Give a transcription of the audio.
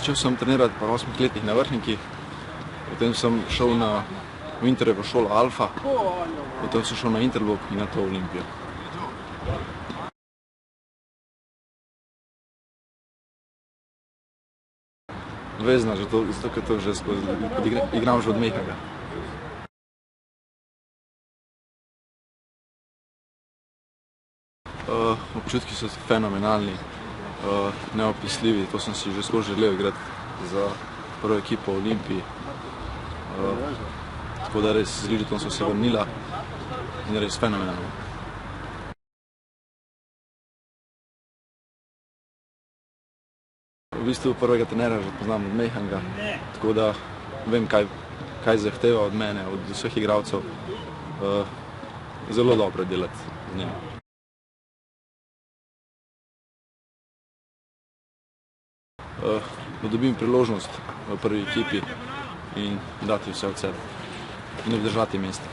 Začel sem trenirati po 8 letih na Vrhniki, potem sem šel v Interjevo šolo Alfa, potem sem šel na Interbok in na to Olimpijo. Vezna, zato ker to že igram že od mehkega. Občutki so fenomenalni, neopisljivi, to sem si že zelo želel igrati za prvo ekipo v Olimpiji. Tako da res z Lidlom so se vrnila in res fenomenalno. V bistvu prvega trenera že poznam od mehkega, tako da vem, kaj zahteva od mene, od vseh igralcev. Zelo dobro delati z njim. Da dobim priložnost v prvi ekipi in dati vse od sebe in obdržati mesto.